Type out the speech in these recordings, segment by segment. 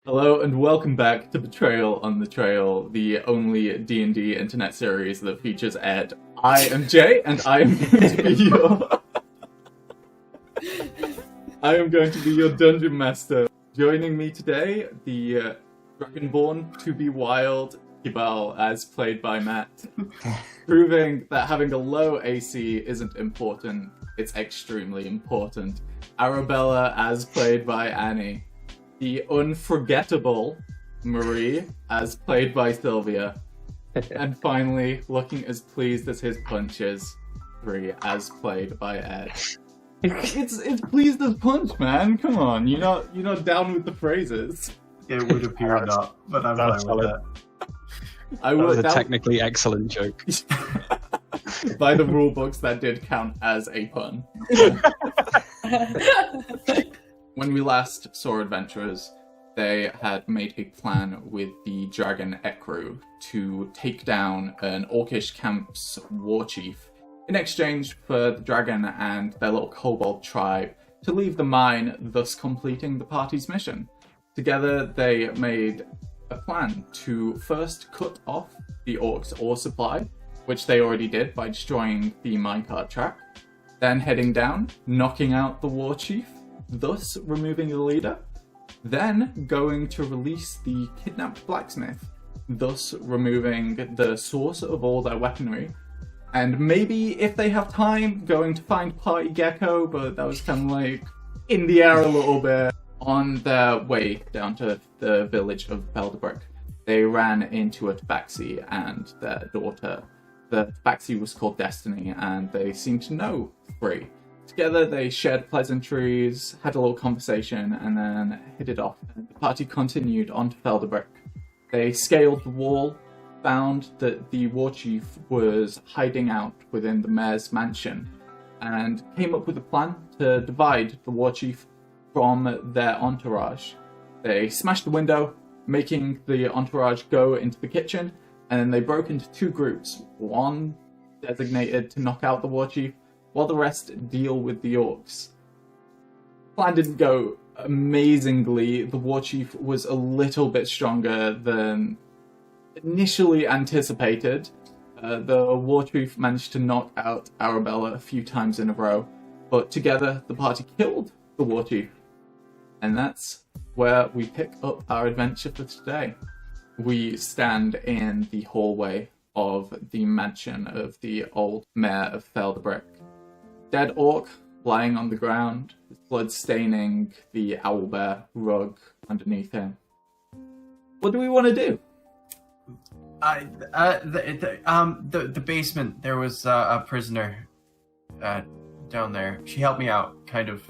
Hello and welcome back to Betrayal on the Trail, the only D&D internet series that features Ed. I am Jay, and I am going to be your dungeon master. Joining me today, the Dragonborn to be wild, Kibal, as played by Matt, proving that having a low AC isn't important, it's extremely important. Arabella, as played by Annie. The unforgettable Marie, as played by Sylvia. And finally, looking as pleased as his punches, Bree, as played by Ed. It's pleased as punch, man. Come on, you're not down with the phrases. It would appear not, but I'm fine with that. That was a technically excellent joke. By the rule books, that did count as a pun. When we last saw adventurers, they had made a plan with the dragon Ekru to take down an orcish camp's war chief in exchange for the dragon and their little kobold tribe to leave the mine, thus completing the party's mission. Together, they made a plan to first cut off the orcs' ore supply, which they already did by destroying the minecart track, then heading down, knocking out the war chief, thus removing the leader, then going to release the kidnapped blacksmith, thus removing the source of all their weaponry, and maybe, if they have time, going to find Party Gecko, but that was kind of like in the air a little bit. On their way down to the village of Phelderbrik, they ran into a tabaxi and their daughter. The tabaxi was called Destiny, and they seemed to know Free. Together, they shared pleasantries, had a little conversation, and then headed off. And the party continued on to Phelderbrik. They scaled the wall, found that the war chief was hiding out within the mayor's mansion, and came up with a plan to divide the war chief from their entourage. They smashed the window, making the entourage go into the kitchen, and then they broke into two groups, one designated to knock out the war chief, while the rest deal with the orcs. Plan didn't go amazingly. The war chief was a little bit stronger than initially anticipated. The war chief managed to knock out Arabella a few times in a row, but together the party killed the war chief. And that's where we pick up our adventure for today. We stand in the hallway of the mansion of the old mayor of Phelderbrik. Dead orc lying on the ground, with blood staining the owlbear rug underneath him. What do we want to do? The basement. There was a prisoner down there. She helped me out, kind of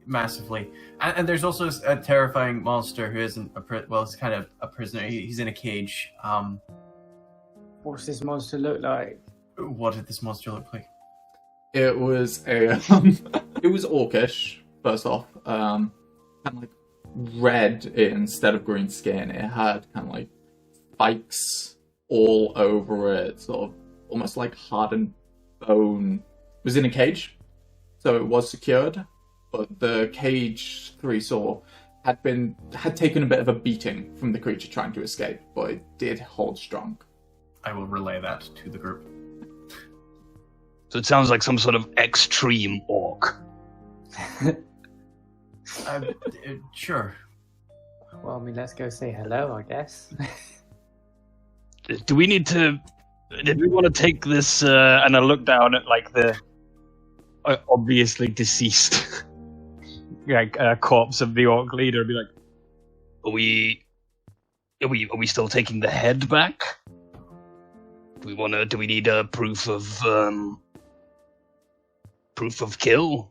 massively. And there's also a terrifying monster who isn't he's kind of a prisoner. He's in a cage. What's this monster look like? What did this monster look like? It was it was orcish, first off. Kind of like red instead of green skin. It had kind of like spikes all over it, sort of almost like hardened bone. It was in a cage, so it was secured, but the cage Three saw had taken a bit of a beating from the creature trying to escape, but it did hold strong. I will relay that to the group. So it sounds like some sort of extreme orc. Sure. Well, I mean, let's go say hello, I guess. Do we need to... Did we want to take this, and I look down at, like, the obviously deceased corpse of the orc leader and be like, Are we still taking the head back? Do we need a proof of kill?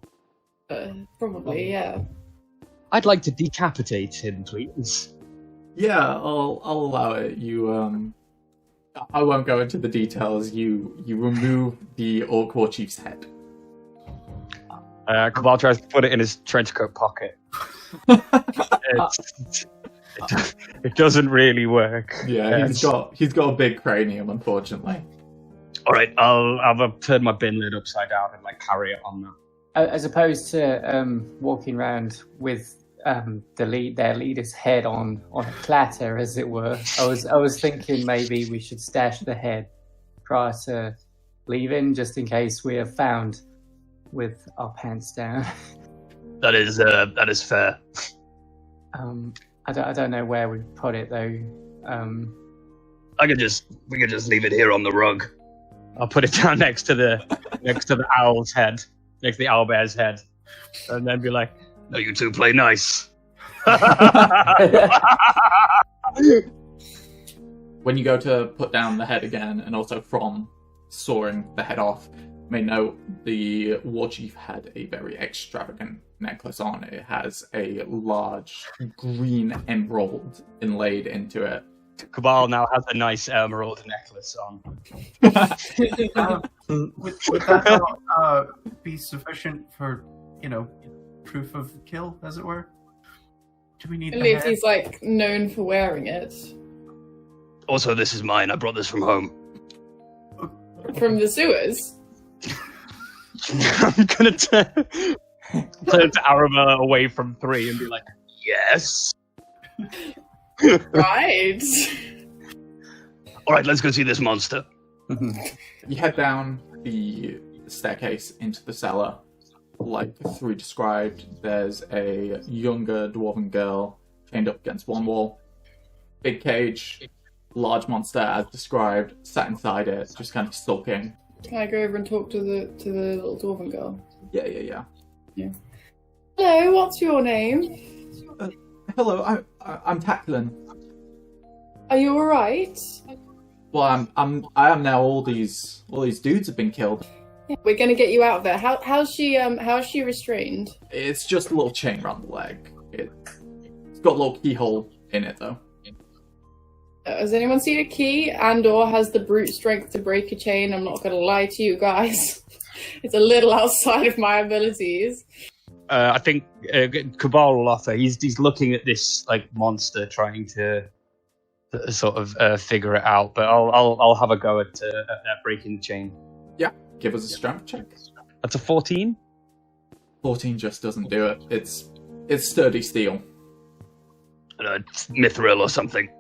Probably, yeah. I'd like to decapitate him, please. Yeah, I'll allow it. You I won't go into the details. You remove the orc war chief's head. Cabal tries to put it in his trench coat pocket. It doesn't really work. Yeah, he's got a big cranium, unfortunately. All right, I'll turn my bin lid upside down and like carry it on there. As opposed to walking around with their leader's head on a platter, as it were. I was thinking maybe we should stash the head prior to leaving, just in case we are found with our pants down. That is fair. I don't know where we put it though. We could just leave it here on the rug. I'll put it down next to the owl's head, next to the owlbear's head, and then be like, "No, you two play nice." When you go to put down the head again, and also from sawing the head off, you may note the war chief had a very extravagant necklace on. It has a large green emerald inlaid into it. Cabal now has a nice emerald necklace on. Would that not be sufficient for, proof of kill, as it were? Do we need At the least head? he's like known for wearing it. Also, this is mine. I brought this from home. From the sewers. I'm gonna turn to Arama away from 3 and be like, "Yes." Right. All right, let's go see this monster. You head down the staircase into the cellar. Like 3 described, there's a younger dwarven girl chained up against one wall. Big cage, large monster as described, sat inside it, just kind of sulking. Can I go over and talk to the little dwarven girl? Yeah. Hello, what's your name? Hello, I'm Tacklin. Are you alright? Well, I am now. All these dudes have been killed. We're gonna get you out of there. How's she restrained? It's just a little chain around the leg. It's got a little keyhole in it though. Has anyone seen a key and/or has the brute strength to break a chain? I'm not gonna lie to you guys. It's a little outside of my abilities. I think Cabal will offer. He's looking at this like monster, trying to sort of figure it out. But I'll have a go at breaking the chain. Yeah, give us a strength check. That's a 14. 14 just doesn't do it. It's sturdy steel. It's mithril or something.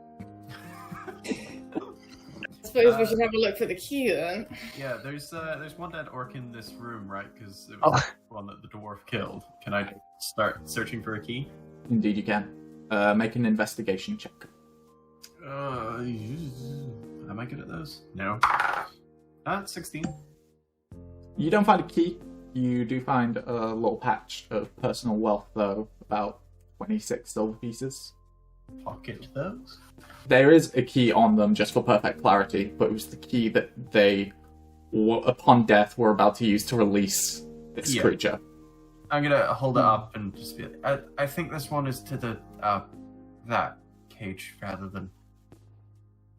I suppose we should have a look for the key then. Yeah, there's one dead orc in this room, right? Because it was the one that the dwarf killed. Can I start searching for a key? Indeed, you can. Make an investigation check. Am I good at those? No. 16. You don't find a key. You do find a little patch of personal wealth, though, about 26 silver pieces. Pocket those? There is a key on them, just for perfect clarity, but it was the key that they, upon death, were about to use to release this creature. I'm gonna hold it up and just be like, I think this one is to the, that cage rather than...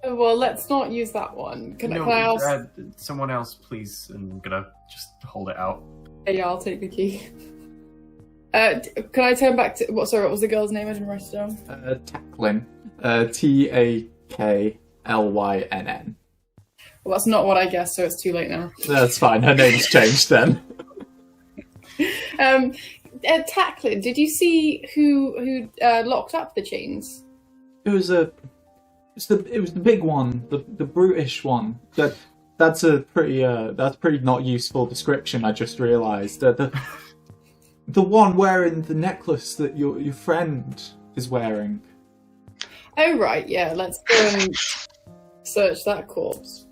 Well, let's not use that one. Can I ask? Someone else, please, and I'm gonna just hold it out. Yeah, I'll take the key. Can I turn back to... What was the girl's name? I didn't write it down. Tacklin. Taklynn. Well, that's not what I guessed, so it's too late now. That's fine, her name's changed then. Tacklin, did you see who locked up the chains? It was the big one, the brutish one. That's pretty not useful description. I just realised the one wearing the necklace that your friend is wearing. Oh right, yeah. Let's go and search that corpse.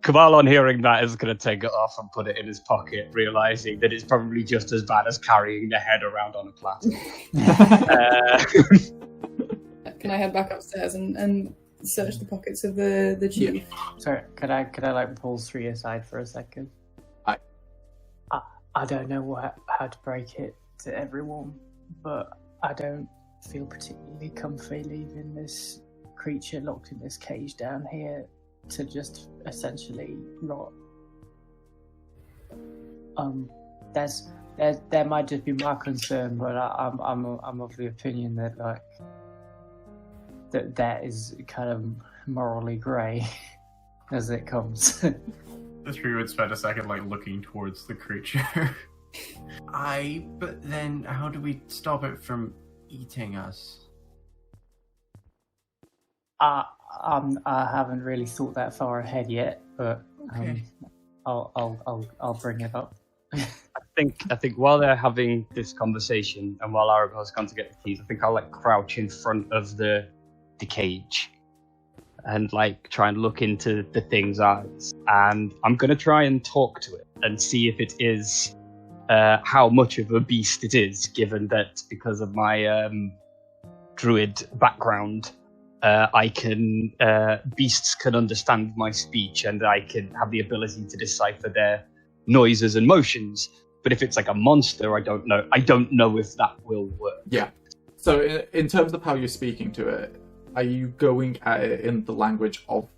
Cabal, on hearing that, is going to take it off and put it in his pocket, realising that it's probably just as bad as carrying the head around on a platter. Can I head back upstairs and search the pockets of the chief? Yeah. Sorry, could I like pull 3 aside for a second? I don't know how to break it to everyone, but I don't feel particularly comfy leaving this creature locked in this cage down here to just essentially rot. There might just be my concern, but I'm of the opinion that that is kind of morally grey as it comes. The 3 would spend a second looking towards the creature. But then how do we stop it from eating us? I haven't really thought that far ahead yet, but Okay. I'll bring it up. I think while they're having this conversation and while Arabella's gone to get the keys, I think I'll like crouch in front of the cage and like try and look into the thing's eyes, and I'm gonna try and talk to it and see if it is how much of a beast it is, given that because of my druid background, I can beasts can understand my speech and I can have the ability to decipher their noises and motions. But if it's like a monster, I don't know if that will work. Yeah. So in terms of how you're speaking to it, are you going at it in the language of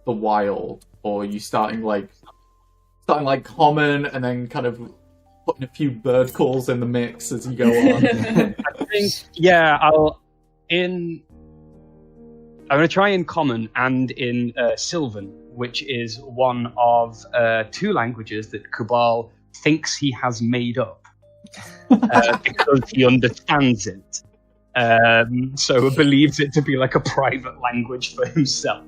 the wild, or are you starting like common and then kind of putting a few bird calls in the mix as you go on? I think I'm going to try in Common and in Sylvan, which is one of 2 languages that Kubal thinks he has made up because he understands it. So believes it to be like a private language for himself.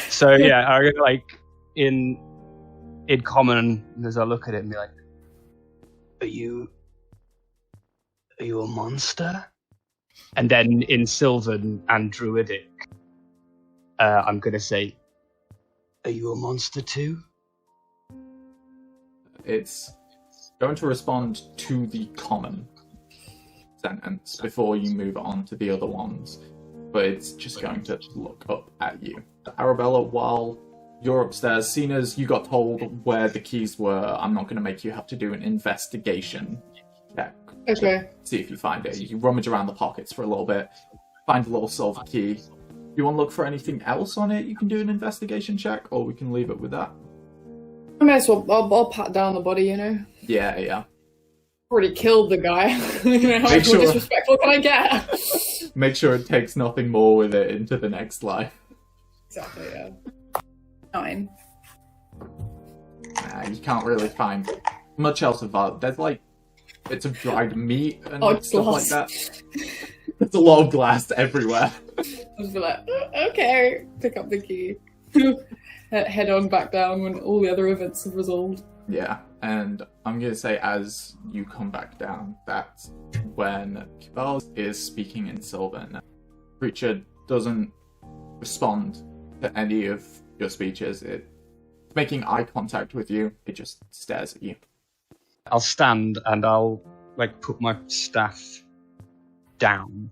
So yeah, I like in Common, as I look at it and be like, Are you a monster? And then in Sylvan and Druidic, I'm going to say, Are you a monster too? It's going to respond to the common sentence before you move on to the other ones, but it's just going to look up at you. Arabella, while you're upstairs, seeing as you got told where the keys were, I'm not going to make you have to do an investigation check. Okay. See if you find it. You rummage around the pockets for a little bit, find a little silver key. If you want to look for anything else on it, you can do an investigation check, or we can leave it with that. I may as well. I'll pat down the body. Yeah. Already killed the guy. How Make much sure- more disrespectful can I get? Make sure it takes nothing more with it into the next life. Exactly. Yeah. 9. You can't really find much else of that. There's like bits of dried meat and stuff glass. like that. There's a lot of glass everywhere. I'll just be like, okay, pick up the key. Head on back down when all the other events have resolved. Yeah, and I'm going to say as you come back down, that's when Kibal is speaking in Sylvan. The creature doesn't respond to any of your speeches. It's making eye contact with you. It just stares at you. I'll stand and I'll like put my staff down,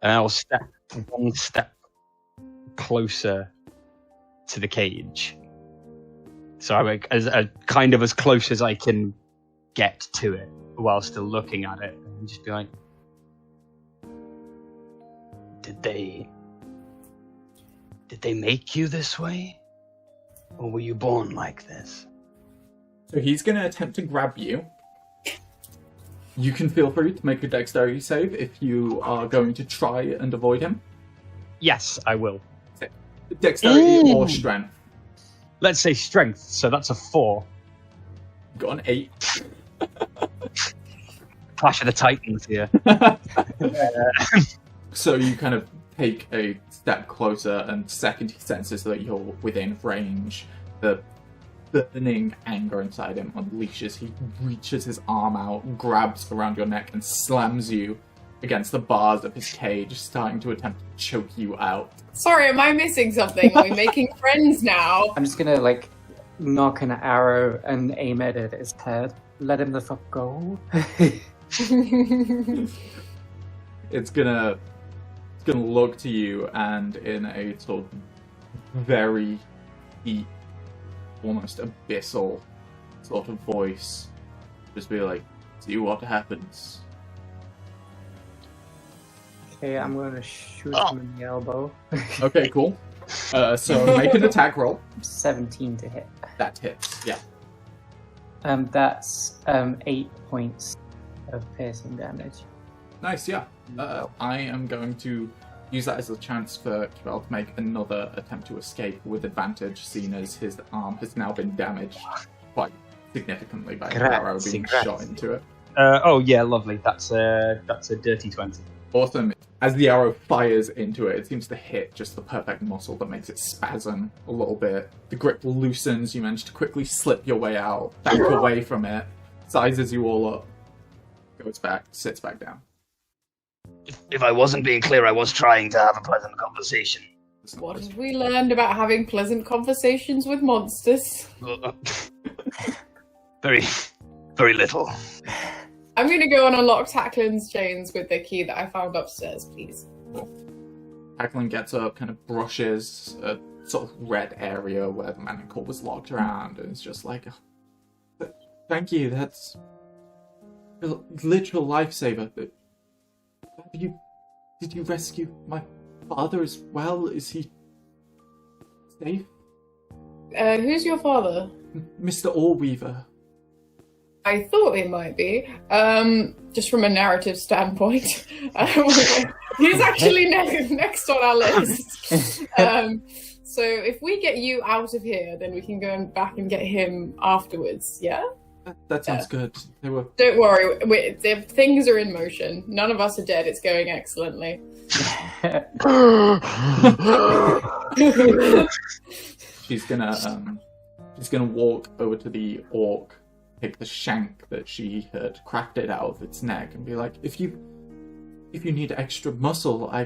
and I'll step 1 step closer to the cage. So I'm like, as kind of as close as I can get to it while still looking at it, and just be like, Did they make you this way? Or were you born like this? So he's going to attempt to grab you. You can feel free to make a dexterity save if you are going to try and avoid him. Yes, I will. Dexterity or strength. Let's say strength, so that's a 4. Got an 8. Clash of the Titans here. So you kind of take a step closer, and second he senses that you're within range, the burning anger inside him unleashes. He reaches his arm out, grabs around your neck, and slams you against the bars of his cage, starting to attempt to choke you out. Sorry, am I missing something? Are we making friends now? I'm just gonna like knock an arrow and aim it at his head. Let him the fuck go. It's gonna look to you, and in a sort of very deep, almost abyssal sort of voice, just be like, see what happens. Okay, I'm gonna shoot him in the elbow. Okay, cool. So make an attack roll. 17 to hit. That hits, yeah. That's 8 points of piercing damage. Nice, yeah. I am going to use that as a chance for Kibel to make another attempt to escape with advantage, seeing as his arm has now been damaged quite significantly by an arrow being shot into it. Oh yeah, lovely. That's a dirty 20. Awesome. As the arrow fires into it, it seems to hit just the perfect muscle that makes it spasm a little bit. The grip loosens, you manage to quickly slip your way out, back away from it, sizes you all up, goes back, sits back down. If I wasn't being clear, I was trying to have a pleasant conversation. What have we learned about having pleasant conversations with monsters? Very, very little. I'm going to go and unlock Tacklin's chains with the key that I found upstairs, please. Tacklin gets up, kind of brushes a sort of red area where the manacle was locked around, and it's just like, thank you, that's a literal lifesaver. Did you rescue my father as well? Is he safe? Who's your father? Mr. Allweaver. I thought he might be. Just from a narrative standpoint. He's actually next on our list. So if we get you out of here, then we can go back and get him afterwards, yeah? That sounds good. Don't worry, things are in motion. None of us are dead. It's going excellently. She's gonna walk over to the orc, take the shank that she had crafted out of its neck, and be like, if you need extra muscle, I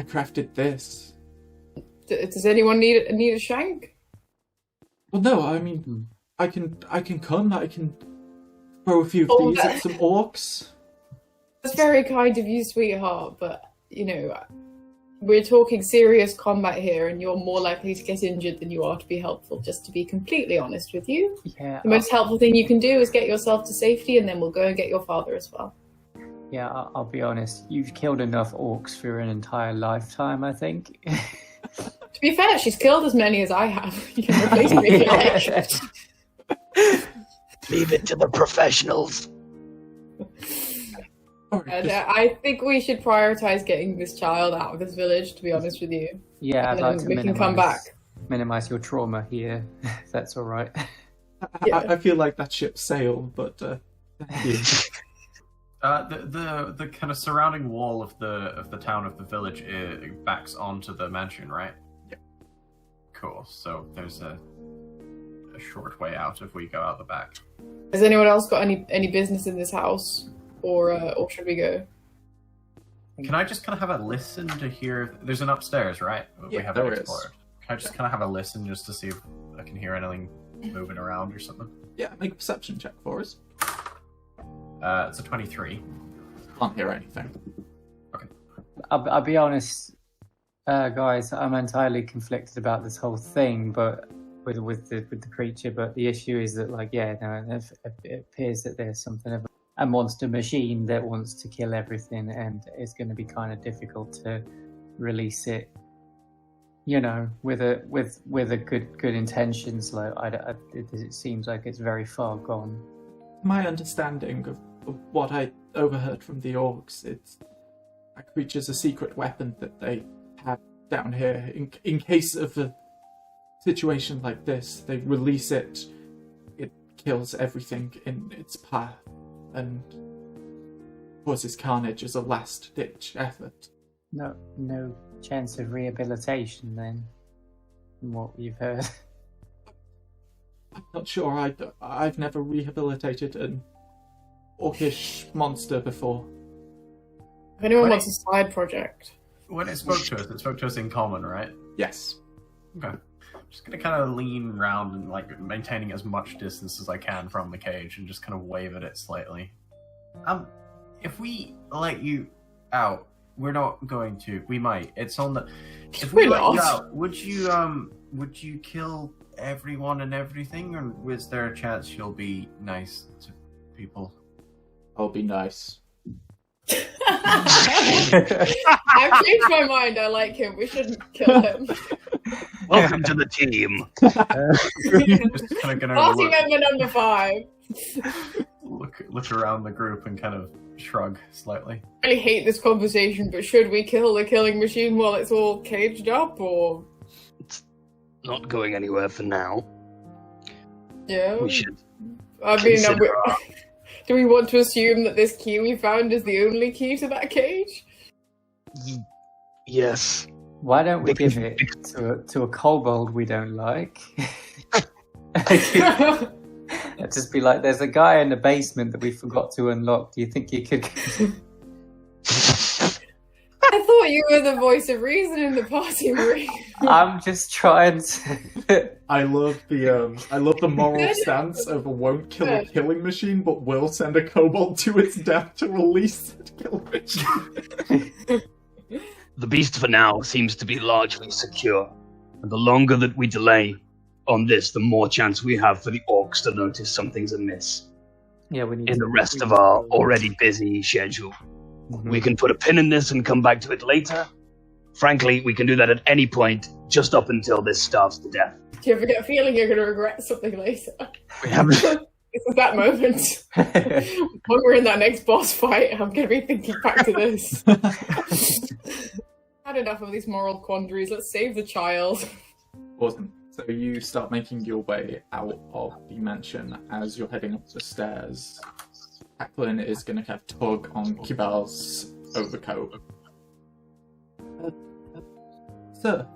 crafted this. Does anyone need a shank? Well, no, I mean, I can throw a few of these at some orcs. That's very kind of you, sweetheart, but, we're talking serious combat here, and you're more likely to get injured than you are to be helpful, just to be completely honest with you. Yeah. The most helpful thing you can do is get yourself to safety, and then we'll go and get your father as well. Yeah, I'll be honest. You've killed enough orcs for an entire lifetime, I think. To be fair, she's killed as many as I have. You can replace me if you like. Leave it to the professionals. And I think we should prioritize getting this child out of this village, to be honest with you. Yeah, and I'd like to we can come back. Minimize your trauma here, if that's all right. I feel like that ship sailed, but thank you. The kind of surrounding wall of the town of the village backs onto the mansion, right? Yeah. Cool. So there's a short way out if we go out the back. Has anyone else got any business in this house, or should we go? Can I just kind of have a listen to hear? There's an upstairs, right? Yeah, we haven't explored. Can I just kind of have a listen just to see if I can hear anything moving around or something? Yeah, make a perception check for us. It's a 23. Can't hear anything. Okay. I'll be honest, guys. I'm entirely conflicted about this whole thing, but with the creature. But the issue is that, it appears that there's something of a monster machine that wants to kill everything, and it's going to be kind of difficult to release it. With a good intentions. It seems like it's very far gone. My understanding of what I overheard from the orcs, it's a creature's a secret weapon that they have down here. In case of a situation like this, they release it, it kills everything in its path, and causes carnage as a last-ditch effort. No chance of rehabilitation, then, from what we've heard. I'm not sure. I've never rehabilitated an orcish monster before. If anyone wants a side project. When it spoke to us in common, right? Yes. Okay. Just gonna kind of lean around and maintaining as much distance as I can from the cage and just kind of wave at it slightly. If we let you out, we're not going to. We might. It's on the. If we let you out, would you kill everyone and everything, or is there a chance you'll be nice to people? I'll be nice. I've changed my mind. I like him. We shouldn't kill him. Welcome to the team. Just kind of gonna Party member number 5. Look around the group and kind of shrug slightly. I really hate this conversation, but should we kill the killing machine while it's all caged up, or? It's not going anywhere for now. Yeah. We should I mean, Consider do we want to assume that this key we found is the only key to that cage? Yes. Why don't we give it to a kobold we don't like? Just be like, there's a guy in the basement that we forgot to unlock. Do you think you could? I thought you were the voice of reason in the party, Marie. I'm just trying to. I love the moral stance of won't kill a killing machine, but will send a kobold to its death to release the killing machine. The beast for now seems to be largely secure, and the longer that we delay on this, the more chance we have for the orcs to notice something's amiss. Yeah, we need In to- the rest of our already busy schedule. Mhm. We can put a pin in this and come back to it later. Frankly, we can do that at any point, just up until this starves to death. Do you ever get a feeling you're going to regret something later? We haven't. This is that moment. When we're in that next boss fight, I'm going to be thinking back to this. Had enough of these moral quandaries. Let's save the child. Awesome. So you start making your way out of the mansion as you're heading up the stairs. Jacqueline is going to kind of tug on Kibal's overcoat. Sir,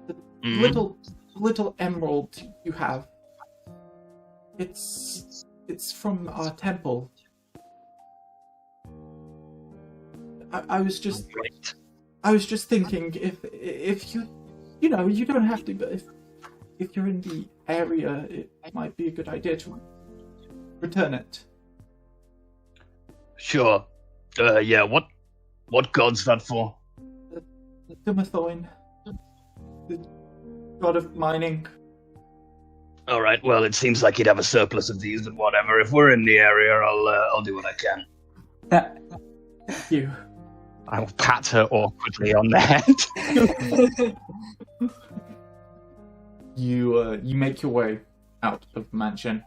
the little emerald you have, it's from our temple. I was just thinking if you know, you don't have to, but if you're in the area, it might be a good idea to return it. Sure. Yeah, what god's that for? Dumathoin, the god of mining. Alright, well, it seems like he'd have a surplus of these, but whatever. If we're in the area, I'll do what I can. Thank you. I'll pat her awkwardly on the head. You make your way out of the mansion.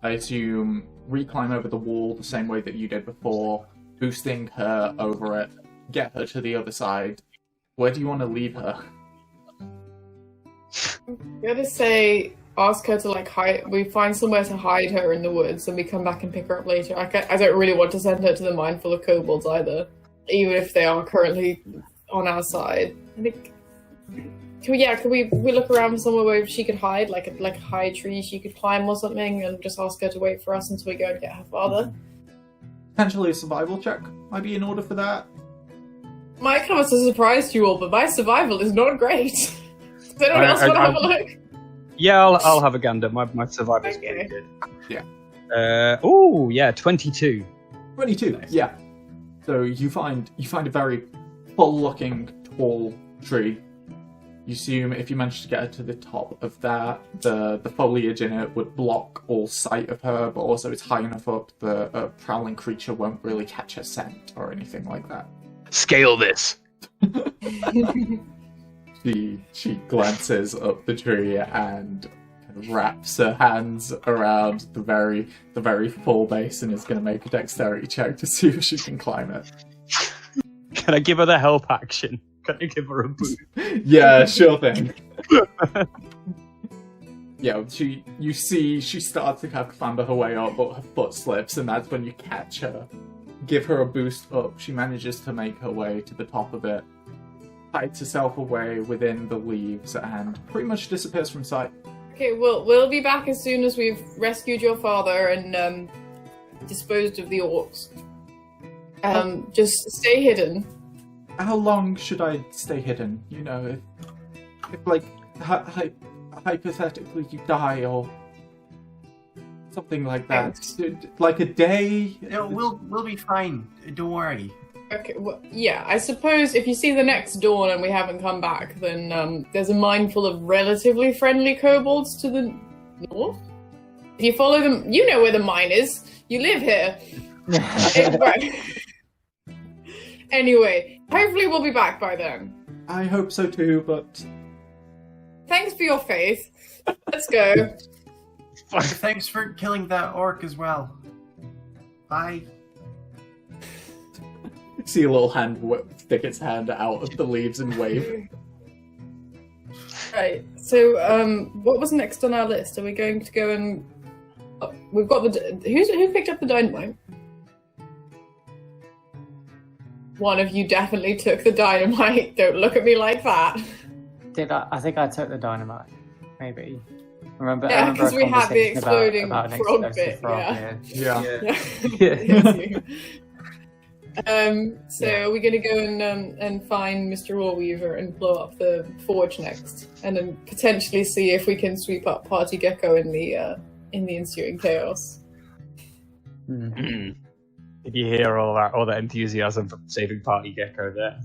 I assume reclimb over the wall the same way that you did before, boosting her over it, get her to the other side. Where do you want to leave her? I'm going to say, ask her to hide. We find somewhere to hide her in the woods, and we come back and pick her up later. I don't really want to send her to the mine full of kobolds either, even if they are currently on our side. I think. Can we look around for somewhere where she could hide, like a high tree she could climb or something, and just ask her to wait for us until we go and get her father? Potentially a survival check might be in order for that. Might come as a surprise to you all, but my survival is not great. Does anyone else want to have a look? Yeah, I'll have a gander. My survival's Okay. pretty good. Yeah. Oh, yeah, 22. 22. Nice. Yeah. So you find a very full-looking tall tree. You assume if you manage to get her to the top of that, the foliage in it would block all sight of her, but also it's high enough up that a prowling creature won't really catch her scent or anything like that. Scale this. She glances up the tree and kind of wraps her hands around the very full base and is going to make a dexterity check to see if she can climb it. Can I give her the help action? Can I give her a boost? Yeah, sure thing. Yeah, you see she starts to kind of clamber her way up, but her foot slips, and that's when you catch her. Give her a boost up. She manages to make her way to the top of it, hides herself away within the leaves, and pretty much disappears from sight. Okay, we'll be back as soon as we've rescued your father and disposed of the orcs. Just stay hidden. How long should I stay hidden? You know, if like hypothetically you die or something like that, like a day. No, we'll be fine. Don't worry. Okay, well, yeah, I suppose if you see the next dawn and we haven't come back, then there's a mine full of relatively friendly kobolds to the north. If you follow them, you know where the mine is. You live here. Right. Anyway, hopefully we'll be back by then. I hope so too, but Thanks for your faith. Let's go. Thanks for killing that orc as well. Bye. see a little hand stick its hand out of the leaves and wave. Right. So, what was next on our list? Are we going to go and we've got who picked up the dynamite? One of you definitely took the dynamite. Don't look at me like that. Did I? I think I took the dynamite. Maybe. Yeah, I remember because we had the exploding about an frog explosive bit. frog, Yeah. It's you. So are we going to go and find Mr. Allweaver and blow up the forge next, and then potentially see if we can sweep up Party Gecko in the ensuing chaos? Did you hear all that enthusiasm for saving Party Gecko there?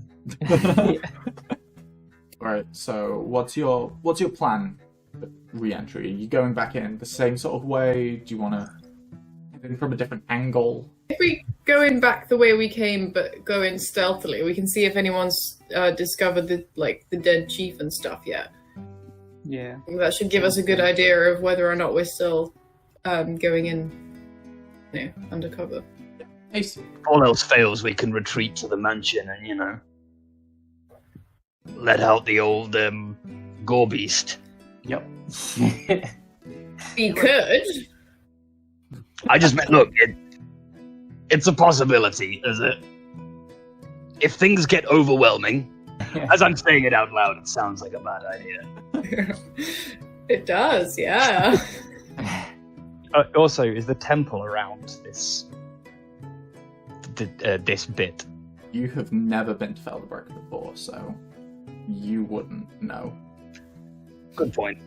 Alright, so what's your plan for re-entry? Are you going back in the same sort of way? Do you want to get in from a different angle? If we go in back the way we came, but go in stealthily, we can see if anyone's discovered the dead chief and stuff yet. Yeah. That should give us a good idea of whether or not we're still going in, undercover. Ace. If all else fails, we can retreat to the mansion and, let out the old gore beast. Yep. We could. I just meant, look, it's a possibility, is it? If things get overwhelming, as I'm saying it out loud, it sounds like a bad idea. It does, yeah. Also, is the temple around this this bit? You have never been to Phelderbrik before, so you wouldn't know. Good point.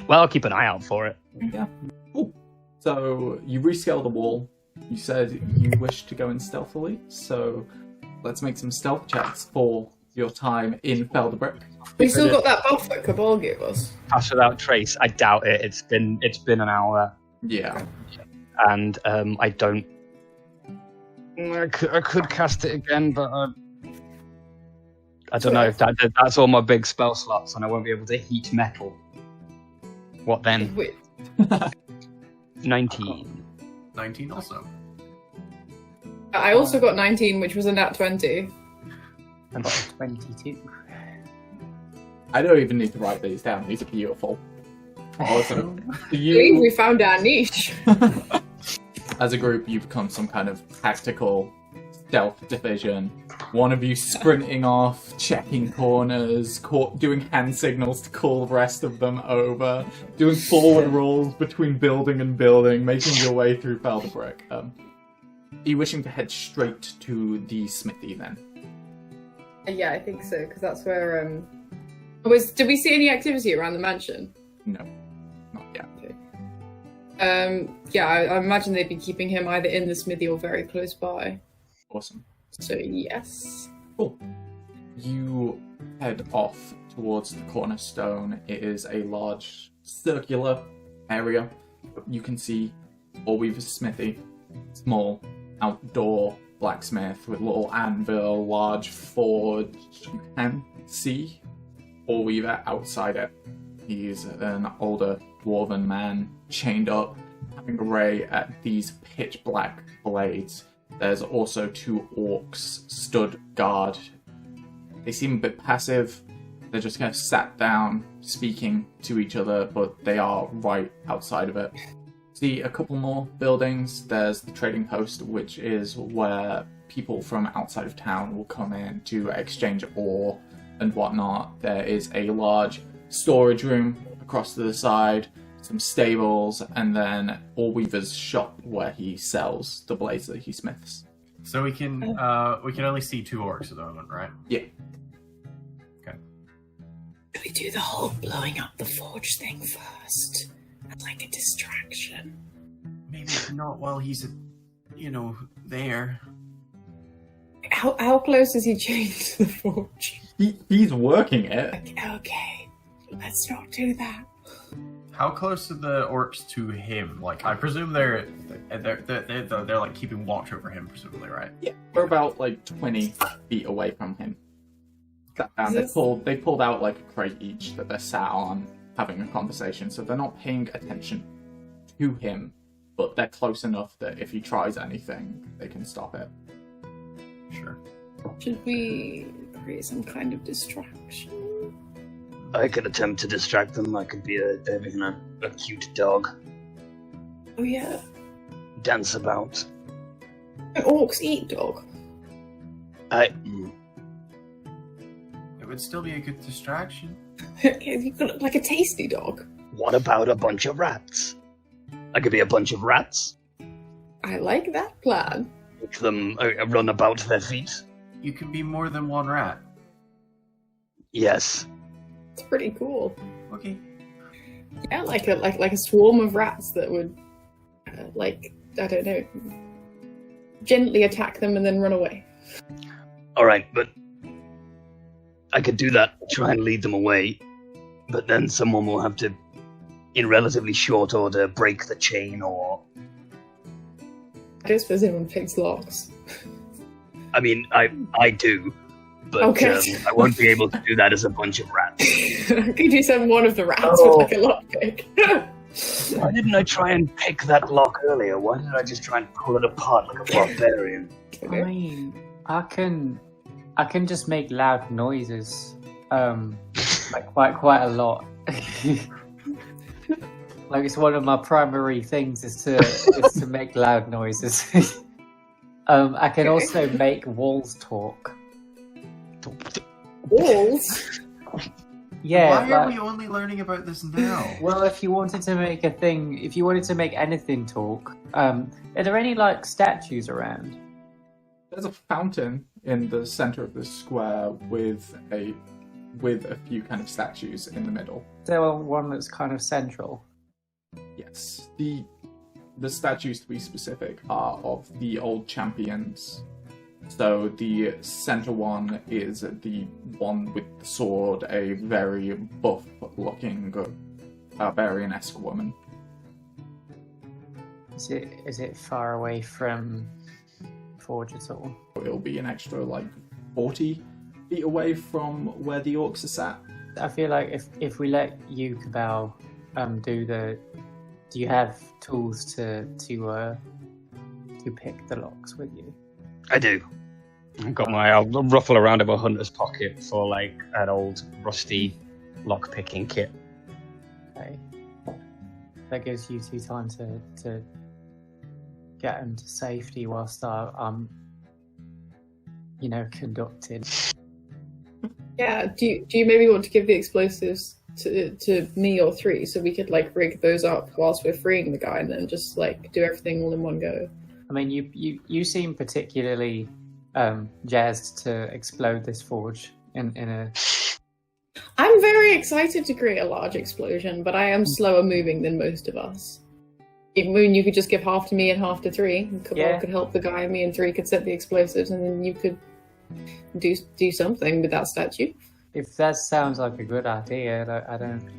Well, I'll keep an eye out for it. Yeah. Cool. So you rescale the wall. You said you wish to go in stealthily, so let's make some stealth checks for your time in Phelderbrik. We still got that buff that Cabal gave us. Pass without trace. I doubt it. It's been an hour, Yeah. and I don't. I could cast it again, but I don't know if that's all my big spell slots, and I won't be able to heat metal. What then? Wait. 19. 19 also. I also got 19, which was a nat 20. I got 22. I don't even need to write these down. These are beautiful. Awesome. So I believe we found our niche. as a group, you become some kind of tactical stealth division. One of you sprinting off, checking corners, doing hand signals to call the rest of them over, doing forward rolls between building and building, making your way through Phelderbrik. Are you wishing to head straight to the smithy then? Yeah, I think so, because that's where... Did we see any activity around the mansion? No, not yet. Okay. Yeah, I imagine they'd be keeping him either in the smithy or very close by. Awesome. So, yes. Cool. You head off towards the cornerstone. It is a large circular area. You can see Allweaver's smithy, small outdoor blacksmith with little anvil, large forge. You can see Allweaver outside it. He's an older dwarven man, chained up, having a ray at these pitch black blades. There's also two orcs stood guard. They seem a bit passive. They're just kind of sat down, speaking to each other, but they are right outside of it. See a couple more buildings. There's the trading post, which is where people from outside of town will come in to exchange ore and whatnot. There is a large storage room across to the side, some stables, and then Allweaver's shop where he sells the blades that he smiths. So we can only see two orcs at the moment, right? Yeah. Okay. Should we do the whole blowing up the forge thing first? As like a distraction. Maybe not while he's, there. How close is he chained to the forge? He's working it. Okay, let's not do that. How close are the orcs to him? Like, I presume they're like keeping watch over him, presumably, right? Yeah, we're about like 20 feet away from him. And they pulled out like a crate each that they're sat on, having a conversation, so they're not paying attention to him, but they're close enough that if he tries anything, they can stop it. Sure. Should we create some kind of distraction? I could attempt to distract them. I could be a cute dog. Oh yeah. dance about. Orcs eat dog. It would still be a good distraction. You could look like a tasty dog. What about a bunch of rats? I could be a bunch of rats. I like that plan. Make them run about their feet. You can be more than one rat. Yes. It's pretty cool. Okay. Yeah, like a swarm of rats that would, I don't know, gently attack them and then run away. All right, but I could do that. Try and lead them away, but then someone will have to, in relatively short order, break the chain or. I don't suppose anyone picks locks. I mean, I do, but Okay. I won't be able to do that as a bunch of rats. Could you send one of the rats with like a lockpick? Why didn't I try and pick that lock earlier? Why did I just try and pull it apart like a barbarian? I mean, I can just make loud noises, like quite a lot. Like it's one of my primary things is to make loud noises. I can also make walls talk. Walls? Why Yeah. are like- we only learning about this now? Well, if you wanted to make anything talk, are there any like statues around? There's a fountain in the center of the square with a few kind of statues in the middle. Is there one that's kind of central? Yes. The statues, to be specific, are of the old champions. So the center one is the one with the sword, a very buff-looking barbarian-esque woman. Is it far away from Forge at all? It'll be an extra, 40 feet away from where the orcs are sat. I feel like if we let you, Cabal, do you have tools to pick the locks with you? I do. I'll ruffle around in my hunter's pocket for like an old rusty lock-picking kit. Okay. That gives you two time to get them to safety whilst I'm conducting. Yeah, do you maybe want to give the explosives to me or three so we could rig those up whilst we're freeing the guy and then just do everything all in one go? I mean, you seem particularly jazzed to explode this forge in a. I'm very excited to create a large explosion, but I am slower moving than most of us. Moon, you could just give half to me and half to three. Cabal could help the guy, me and three could set the explosives, and then you could do something with that statue. If that sounds like a good idea, I don't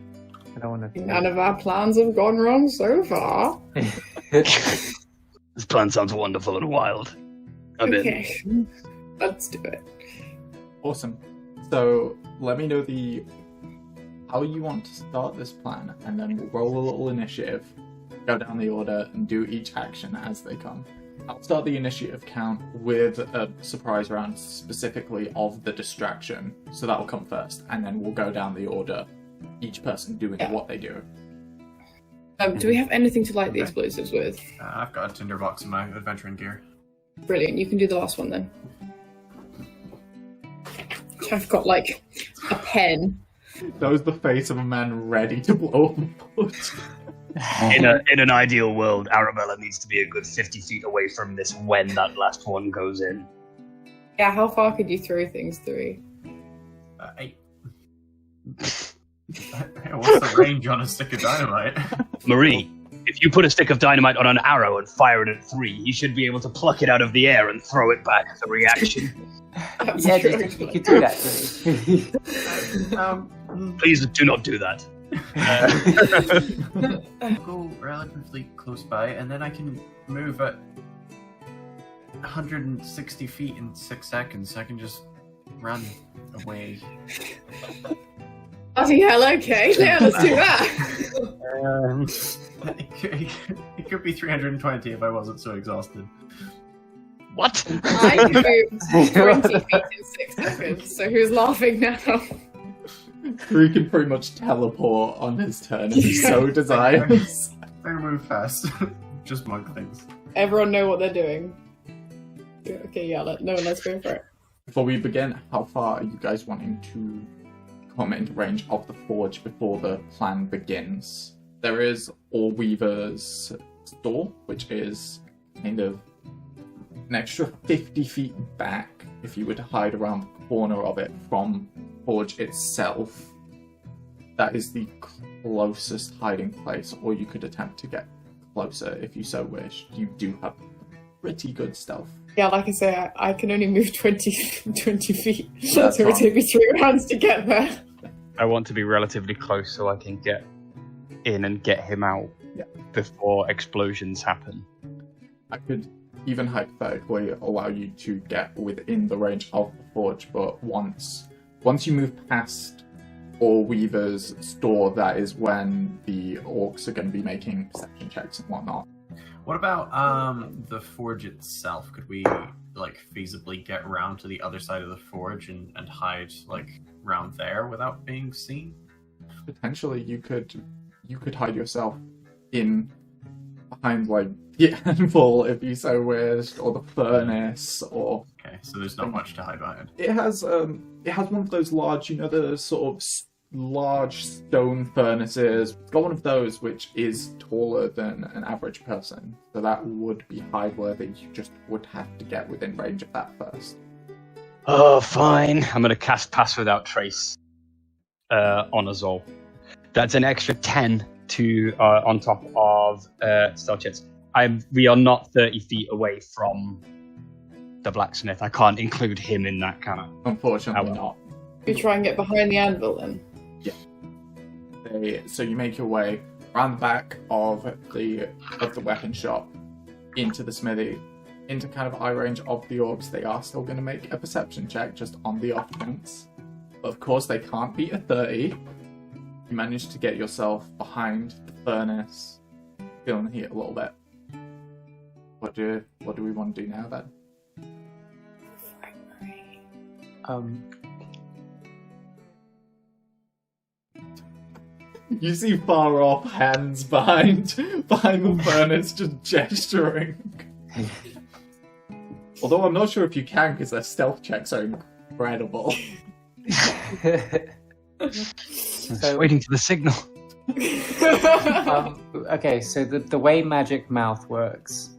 want to. None of our plans have gone wrong so far. This plan sounds wonderful and wild. I'm in. Okay, let's do it. Awesome. So let me know how you want to start this plan, and then we'll roll a little initiative, go down the order, and do each action as they come. I'll start the initiative count with a surprise round specifically of the distraction, so that'll come first, and then we'll go down the order, each person doing what they do. Do we have anything to light the explosives with? I've got a tinderbox in my adventuring gear. Brilliant, you can do the last one then. I've got a pen. That was the face of a man ready to blow up a boat. In an ideal world, Arabella needs to be a good 50 feet away from this when that last one goes in. Yeah, how far could you throw things through? 8. What's the range on a stick of dynamite? Marie, if you put a stick of dynamite on an arrow and fire it at 3, you should be able to pluck it out of the air and throw it back as a reaction. Yeah, do you think you could do that, please? Please do not do that. I'll go relatively close by, and then I can move at 160 feet in 6 seconds, so I can just run away. Bloody hell, okay. Yeah, let's do that. It could be 320 if I wasn't so exhausted. What? I moved 20 feet in 6 seconds, so who's laughing now? He can pretty much teleport on his turn if he so desires. I move fast. just mug things. Everyone know what they're doing. Okay, yeah, let's go for it. Before we begin, how far are you guys wanting to come into range of the forge before the plan begins? There is Allweaver's store, which is kind of an extra 50 feet back if you were to hide around the corner of it from forge itself. That is the closest hiding place, or you could attempt to get closer if you so wish. You do have pretty good stealth. Yeah, like I say, I can only move 20 feet, so That's it would fine. take me 3 rounds to get there. I want to be relatively close so I can get in and get him out before explosions happen. I could even hypothetically allow you to get within the range of the forge, but once you move past Allweaver's store, that is when the orcs are going to be making perception checks and whatnot. What about the forge itself? Could we feasibly get around to the other side of the forge and hide round there without being seen? Potentially, you could hide yourself in behind the anvil if you so wished, or the furnace, or Okay, so there's not much to hide behind. it has one of those large, the sort of large stone furnaces. It's got one of those which is taller than an average person, so that would be hide worthy. You just would have to get within range of that first. Oh, fine. I'm going to cast Pass Without Trace on us all. That's an extra 10 to on top of stealth checks. We are not 30 feet away from the blacksmith. I can't include him in that kind of... Unfortunately, not. You try and get behind the anvil then. So you make your way around the back of the weapon shop into the smithy, into kind of eye range of the orcs. They are still going to make a perception check just on the off chance. But of course, they can't beat a 30. You manage to get yourself behind the furnace, feeling the heat a little bit. What do we want to do now then? You see far off hands behind the furnace just gesturing. Although I'm not sure if you can because their stealth checks are incredible. Just waiting for the signal. Okay, so the way Magic Mouth works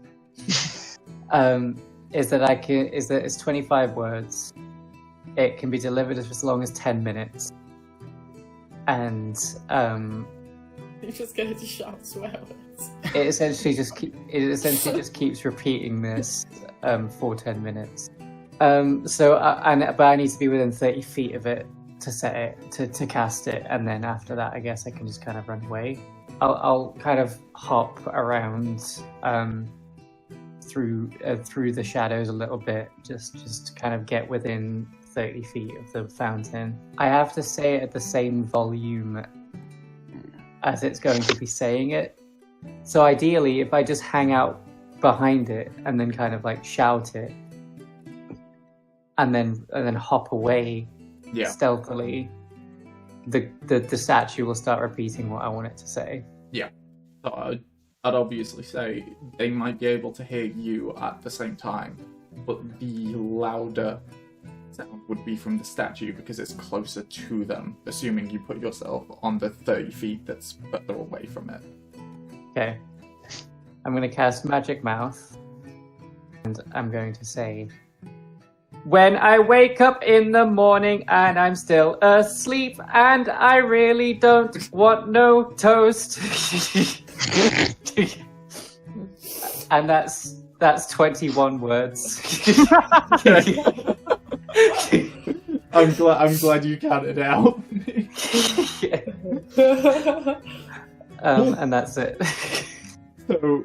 is that it's 25 words. It can be delivered as long as 10 minutes. And You're just going to shout swear words. it essentially just keeps repeating this for 10 minutes. But I need to be within 30 feet of it to set it to cast it, and then after that, I guess I can just kind of run away. I'll kind of hop around through the shadows a little bit, just to kind of get within 30 feet of the fountain. I have to say it at the same volume as it's going to be saying it. So ideally, if I just hang out behind it and then kind of shout it, and then hop away stealthily, the statue will start repeating what I want it to say. Yeah. So I'd obviously say they might be able to hear you at the same time, but the louder sound would be from the statue because it's closer to them, assuming you put yourself on the 30 feet that's further away from it. Okay. I'm going to cast Magic Mouth, and I'm going to say, when I wake up in the morning and I'm still asleep and I really don't want no toast. And that's 21 words. I'm glad you counted it out. And that's it. So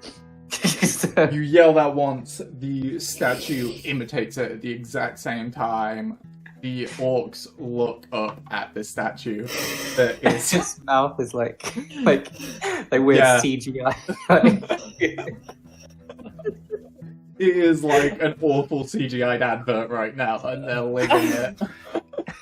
you yell that once, the statue imitates it at the exact same time. The orcs look up at the statue. His mouth is like weird CGI. It is like an awful CGI'd advert right now, and they're living it.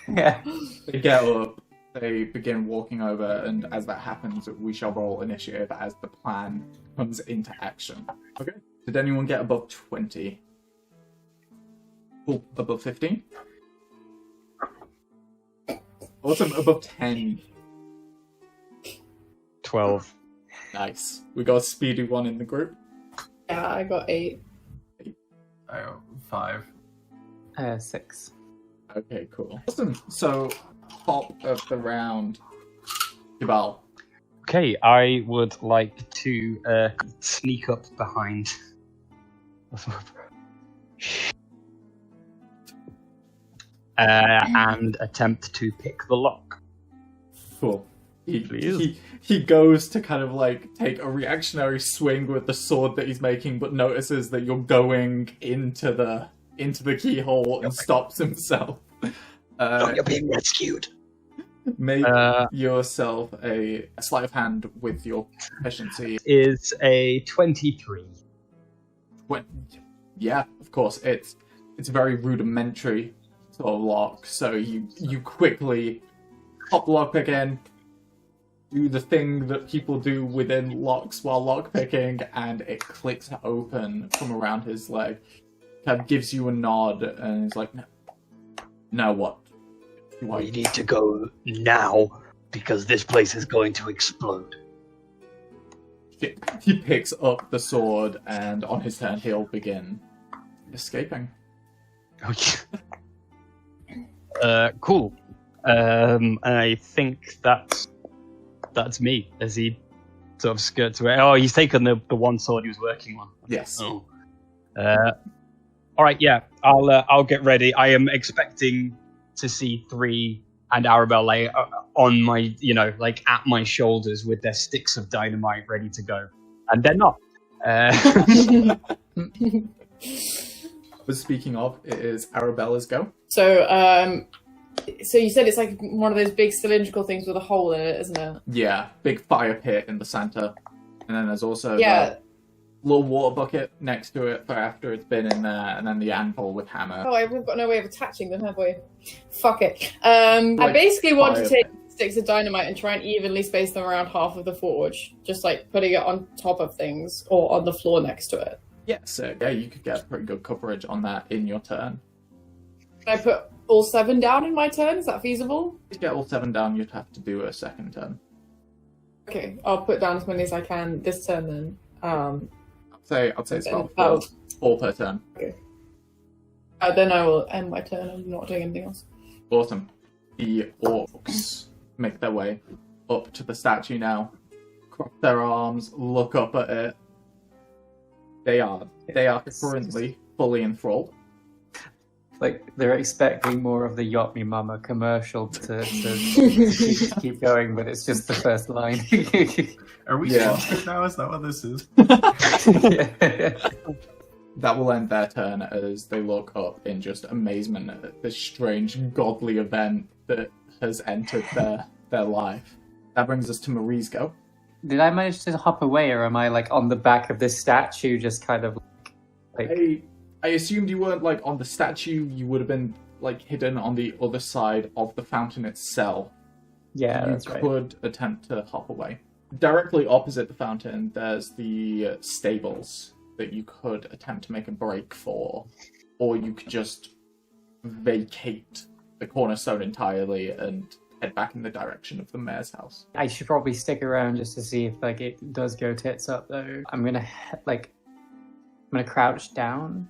Yeah. They get up, they begin walking over, and as that happens, we shall roll initiative as the plan comes into action. Okay. Did anyone get above 20? Oh, above 15? Awesome, above 10. 12. Nice. We got a speedy one in the group. Yeah, I got 8. I got 5. 6. Okay, cool. Awesome. So, top of the round, Jabal. Okay, I would like to sneak up behind. And attempt to pick the lock. Cool. Please. He goes to kind of like take a reactionary swing with the sword that he's making, but notices that you're going into the keyhole and stops himself. You're being rescued. Make yourself a sleight of hand with your proficiency. Is a 23. Yeah, of course. It's very rudimentary sort of lock, so you quickly pop the lockpick in, do the thing that people do within locks while lockpicking, and it clicks open from around his leg. Kind of gives you a nod, and he's like, "Now what? We need to go now, because this place is going to explode." He picks up the sword, and on his turn, he'll begin escaping. Okay. Cool. I think that's me as he sort of skirts away. Oh, he's taken the one sword he was working on. Yes. Oh. All right. Yeah. I'll get ready. I am expecting to see 3 and Arabelle lay on my, like at my shoulders with their sticks of dynamite ready to go, and they're not. But speaking of, it is Arabella's go. So you said it's like one of those big cylindrical things with a hole in it, isn't it? Yeah, big fire pit in the center, and then there's also Yeah. the little water bucket next to it for after it's been in there, and then the anvil with hammer. Oh, we've got no way of attaching them, have we? Fuck it. I basically want to take sticks of dynamite and try and evenly space them around half of the forge, just like putting it on top of things or on the floor next to it. Yeah, so yeah, you could get pretty good coverage on that in your turn. Can I put all 7 down in my turn? Is that feasible? To get all 7 down, you'd have to do a second turn. Okay, I'll put down as many as I can this turn then. I'd say it's about Oh. 4 per turn. Okay. Then I will end my turn. I'm not doing anything else. Awesome. The orcs make their way up to the statue now, cross their arms, look up at it. They are currently fully enthralled. Like, they're expecting more of the Yacht Me Mama commercial to keep going, but it's just the first line. Are we sponsored now? Is that what this is? That will end their turn as they look up in just amazement at this strange godly event that has entered their life. That brings us to Marie's go. Did I manage to hop away, or am I like on the back of this statue, just kind of like... I assumed you weren't like on the statue. You would have been like hidden on the other side of the fountain itself. Yeah, you that's right. could attempt to hop away. Directly opposite the fountain, there's the stables that you could attempt to make a break for, or you could just vacate the cornerstone entirely and head back in the direction of the mayor's house. I should probably stick around just to see if like it does go tits up though. I'm gonna crouch down.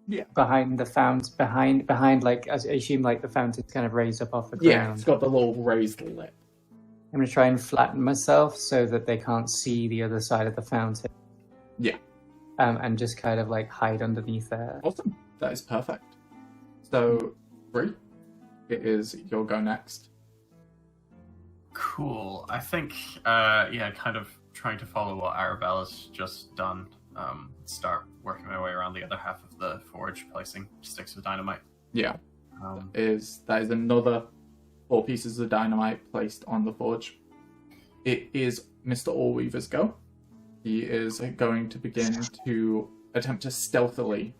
Yeah. Behind the fountain, behind like, I assume like the fountain's kind of raised up off the ground. Yeah, it's got the little raised lip. I'm gonna try and flatten myself so that they can't see the other side of the fountain. Yeah. And just kind of like hide underneath there. Awesome. That is perfect. So, Bree, it is your go next. Cool. I think, kind of trying to follow what Arabella's just done. Start working my way around the other half of the forge, placing sticks of dynamite. Yeah. That is another 4 pieces of dynamite placed on the forge. It is Mr. Allweaver's go. He is going to begin to attempt to stealthily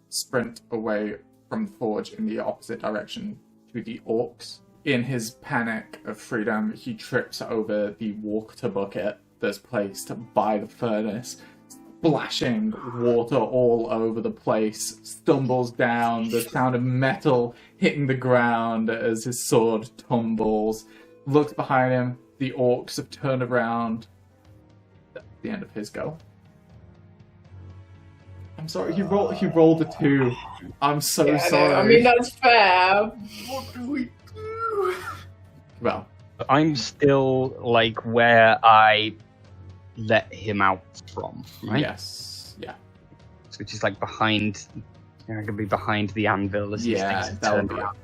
sprint away from the forge in the opposite direction to the orcs. In his panic of freedom, he trips over the water bucket that's placed by the furnace, splashing water all over the place, stumbles down, the sound of metal hitting the ground as his sword tumbles, looks behind him, the orcs have turned around. That's the end of his go. I'm sorry, he rolled a 2. I'm so sorry. I mean, that's fair. What do we do? Well, I'm still like where I let him out from, right? yes, yeah. Which is like behind. I could be behind the anvil as these Yeah, things that turn would be around.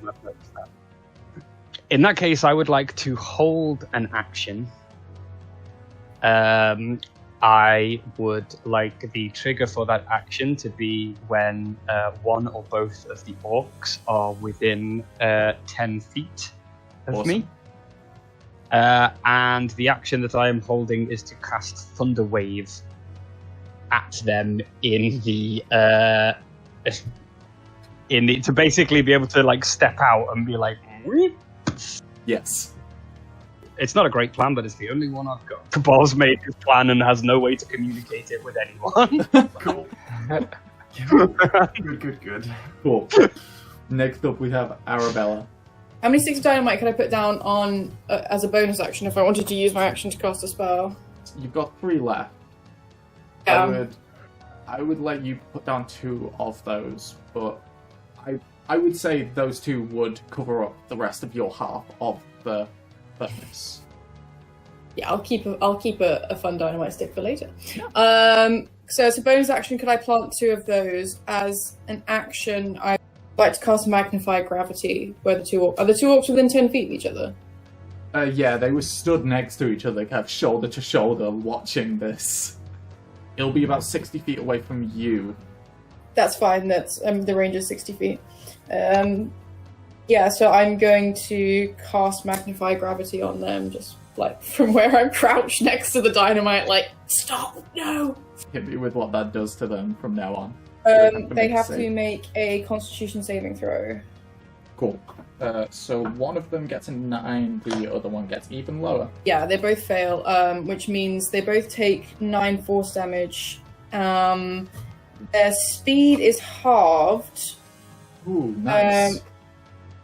In that case, I would like to hold an action. I would like the trigger for that action to be when one or both of the orcs are within 10 feet of me. And the action that I am holding is to cast Thunder Wave at them to basically be able to like step out and be like, "Whoop." Yes. It's not a great plan, but it's the only one I've got. Cabal's made his plan and has no way to communicate it with anyone. Cool. Good. Cool. Next up, we have Arabella. How many sticks of dynamite can I put down on as a bonus action if I wanted to use my action to cast a spell? You've got 3 left. Yeah. I would let you put down 2 of those, but I would say those 2 would cover up the rest of your half of the furnace. Yeah, I'll keep a fun dynamite stick for later. So as a bonus action, could I plant 2 of those? As an action, I'd like to cast Magnify Gravity. Where are the 2 orcs within 10 feet of each other? Yeah, they were stood next to each other, kind of shoulder to shoulder, watching this. It'll be about 60 feet away from you. That's fine. That's the range is 60 feet. Yeah, so I'm going to cast Magnify Gravity on them, just like from where I'm crouched next to the dynamite. Like, stop! No. Hit me with what that does to them from now on. They have to make a Constitution saving throw. Cool. So one of them gets a 9, the other one gets even lower. Yeah, they both fail, which means they both take 9 force damage. Their speed is halved. Ooh, nice.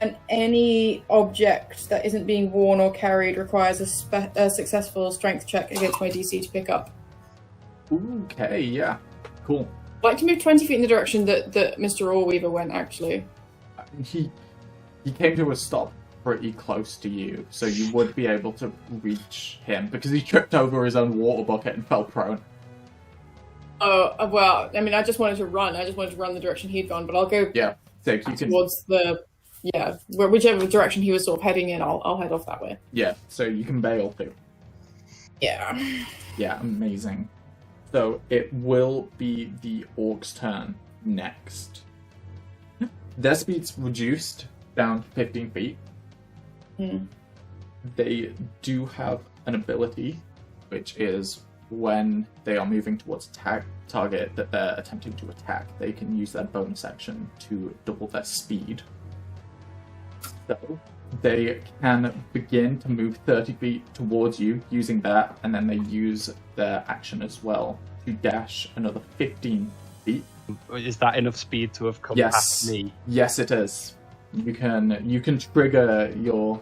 And any object that isn't being worn or carried requires a successful strength check against my DC to pick up. Okay, yeah. Cool. I'd like to move 20 feet in the direction that Mr. Allweaver went, actually. He came to a stop pretty close to you, so you would be able to reach him, because he tripped over his own water bucket and fell prone. Oh, well, I mean, I just wanted to run. I just wanted to run the direction he'd gone, but I'll go towards whichever direction he was sort of heading in, I'll head off that way. Yeah, so you can bail too. Yeah. Yeah, amazing. So it will be the orc's turn next. Their speed's reduced down to 15 feet. They do have an ability, which is when they are moving towards a target that they're attempting to attack, they can use their bonus action to double their speed. So they can begin to move 30 feet towards you using that, and then they use their action as well to dash another 15 feet. Is that enough speed to have come past me? Yes, it is. You can trigger your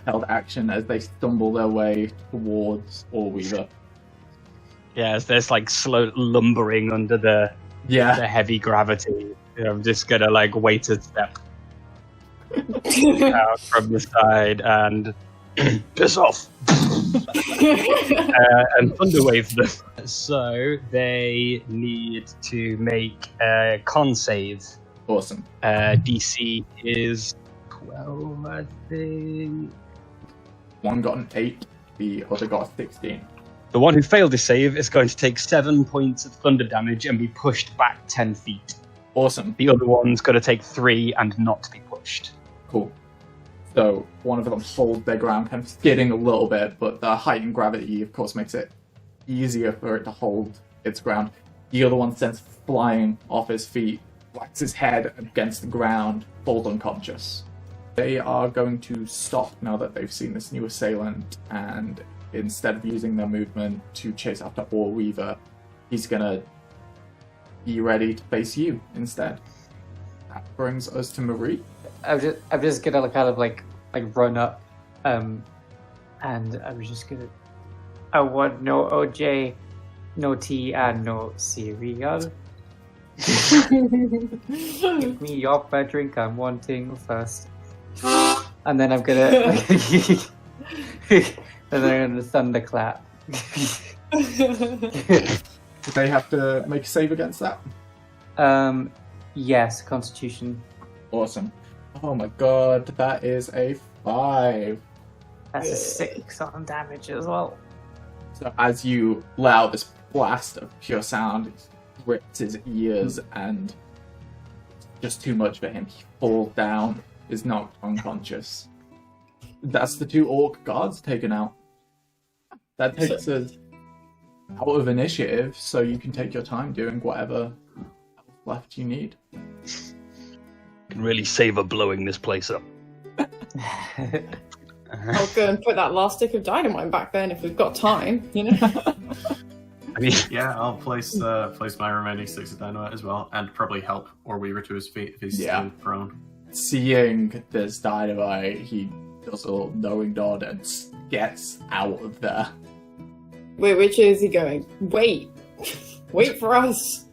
held action as they stumble their way towards Allweaver. Yeah, as there's like slow lumbering under the heavy gravity. I'm just gonna like wait a step out from the side and piss off and thunderwave them. So they need to make a con save. Awesome. DC is 12, I think. One got an 8, the other got a 16. The one who failed to save is going to take 7 points of thunder damage and be pushed back 10 feet. Awesome. The other one's going to take 3 and not be pushed. Cool. So one of them holds their ground, kind of skidding a little bit, but the heightened gravity, of course, makes it easier for it to hold its ground. The other one sends flying off his feet, whacks his head against the ground, falls unconscious. They are going to stop now that they've seen this new assailant and instead of using their movement to chase after Orweaver, he's gonna be ready to face you instead. That brings us to Marie. I'm just gonna kind of like run up, and I'm just gonna. I want no OJ, no tea, and no cereal. Give me your drink. I'm wanting first, and then I'm gonna. And then I'm gonna thunderclap. Do they have to make a save against that? Yes, Constitution. Awesome. Oh my god, that is a 5. That's a 6 on damage as well. So as you allow this blast of pure sound, it rips his ears and just too much for him. He falls down, is knocked unconscious. That's the 2 orc guards taken out. That takes us out of initiative, so you can take your time doing whatever left you need. Can really savor blowing this place up. I'll go and put that last stick of dynamite back then if we've got time, you know? I mean, Yeah, I'll place my remaining sticks of dynamite as well, and probably help Orweaver to his feet if he's still prone. Seeing this dynamite, he does a little knowing nod and gets out of there. Wait, which is he going? Wait for us.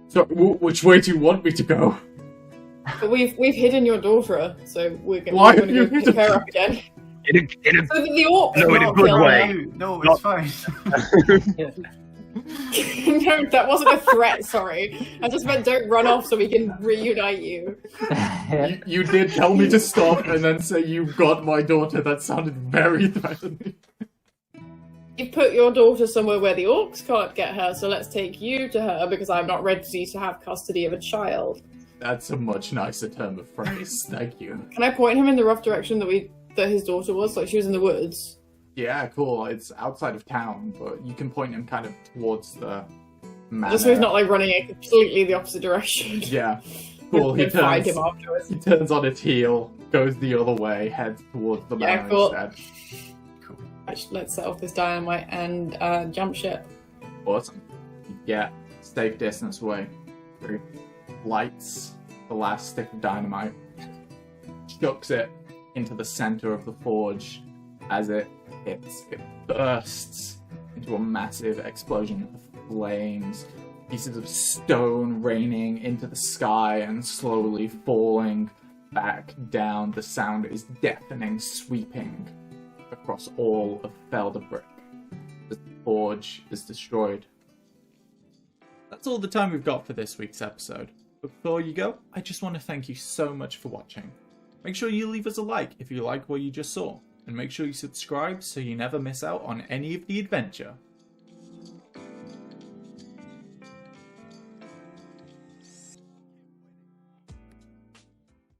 So, which way do you want me to go? But we've hidden your daughter, so we're going Why to have you go pick her up again. in a, So that the orcs No, in a can't good kill way. her. No, it's fine. No, that wasn't a threat, sorry. I just meant don't run off so we can reunite you. You did tell me to stop and then say you got my daughter. That sounded very threatening. You've put your daughter somewhere where the orcs can't get her, so let's take you to her because I'm not ready to have custody of a child. That's a much nicer term of phrase. Thank you. Can I point him in the rough direction that his daughter was? Like she was in the woods. Yeah, cool. It's outside of town, but you can point him kind of towards the manor. Just so he's not like running in completely the opposite direction. Yeah. Cool. We'll find him afterwards. He turns on its heel, goes the other way, heads towards the manor cool. instead. Let's set off this dynamite and jump ship. Awesome. You get safe distance away. Through lights the last stick of dynamite, chucks it into the center of the forge. As it hits, it bursts into a massive explosion of flames, pieces of stone raining into the sky and slowly falling back down. The sound is deafening, sweeping across all of Phelderbrik. The forge is destroyed. That's all the time we've got for this week's episode. But before you go, I just want to thank you so much for watching. Make sure you leave us a like if you like what you just saw, and make sure you subscribe so you never miss out on any of the adventure